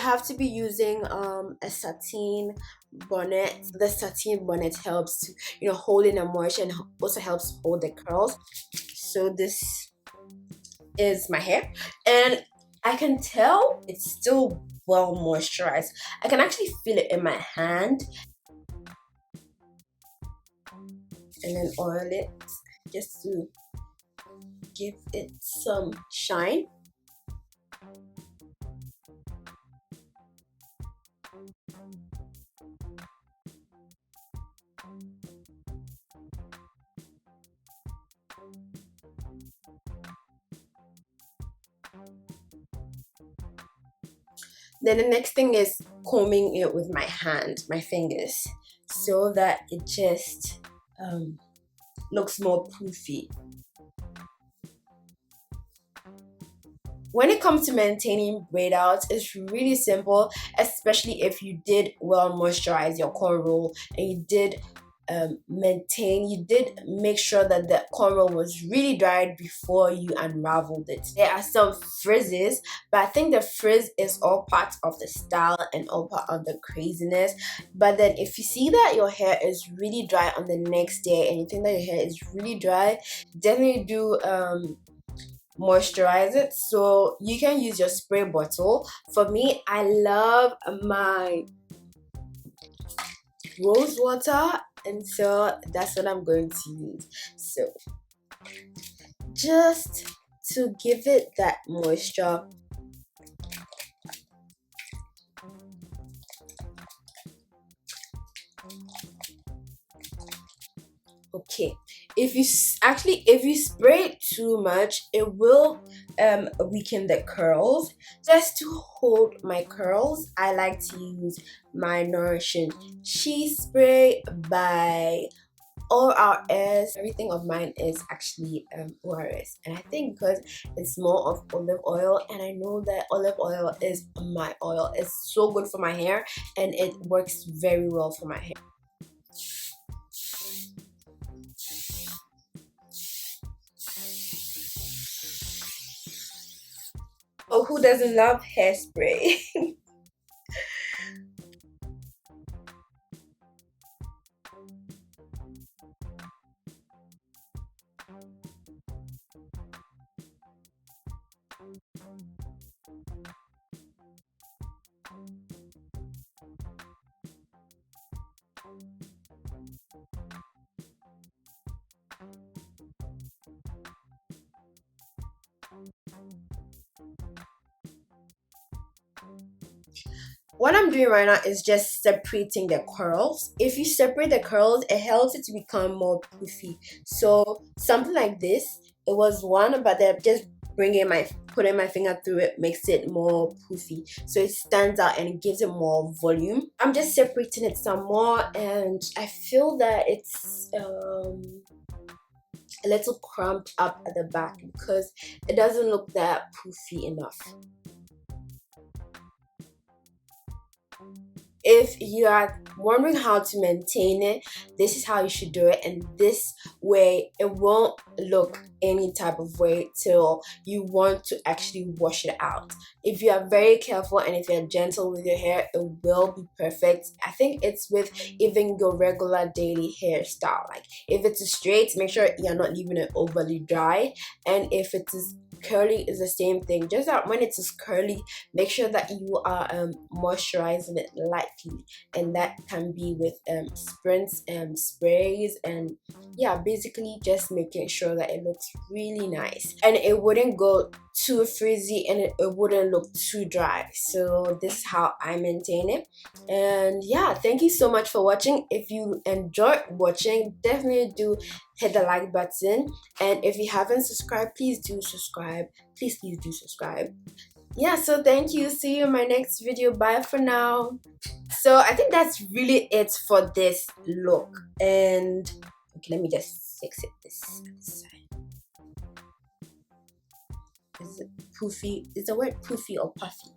have to be using a satin bonnet. The satin bonnet helps to, you know, hold in the moisture and also helps hold the curls. So this is my hair, and I can tell it's still well moisturized. I can actually feel it in my hand, and then oil it just to give it some shine. Then the next thing is combing it with my hand, my fingers, so that it just looks more poofy. When it comes to maintaining braid outs, it's really simple, especially if you did well moisturize your cornrow and you did make sure that the cornrow was really dried before you unraveled it. There are some frizzes, but I think the frizz is all part of the style and all part of the craziness. But then if you see that your hair is really dry on the next day and you think that your hair is really dry, definitely do moisturize it. So you can use your spray bottle. For me, I love my rose water, and so that's what I'm going to use. So just to give it that moisture. Okay, if you spray it too much, it will weaken the curls. Just to hold my curls, I like to use my Nourishing Cheese Spray by ORS. Everything of mine is actually ORS, and I think because it's more of olive oil, and I know that olive oil is my oil. It's so good for my hair, and it works very well for my hair. Oh, who doesn't love hairspray? What I'm doing right now is just separating the curls. If you separate the curls, it helps it to become more poofy. So something like this, it was one, but then just putting my finger through it makes it more poofy. So it stands out and it gives it more volume. I'm just separating it some more, and I feel that it's a little cramped up at the back because it doesn't look that poofy enough. If you are wondering how to maintain it, this is how you should do it, and this way it won't look any type of way till you want to actually wash it out. If you are very careful and if you're gentle with your hair, it will be perfect. I think it's with even your regular daily hairstyle. Like if it's straight, make sure you're not leaving it overly dry, and if it is curly, is the same thing. Just that when it is curly, make sure that you are moisturizing it lightly, and that can be with sprints and sprays, and yeah, basically just making sure that it looks really nice and it wouldn't go too frizzy and it wouldn't look too dry. So this is how I maintain it. And yeah, thank you so much for watching. If you enjoyed watching, definitely do hit the like button, and if you haven't subscribed, please do subscribe. Please do subscribe. Yeah, so thank you. See you in my next video. Bye for now. So I think that's really it for this look. And okay, let me just fix it this side. Is it poofy? Is the word poofy or puffy?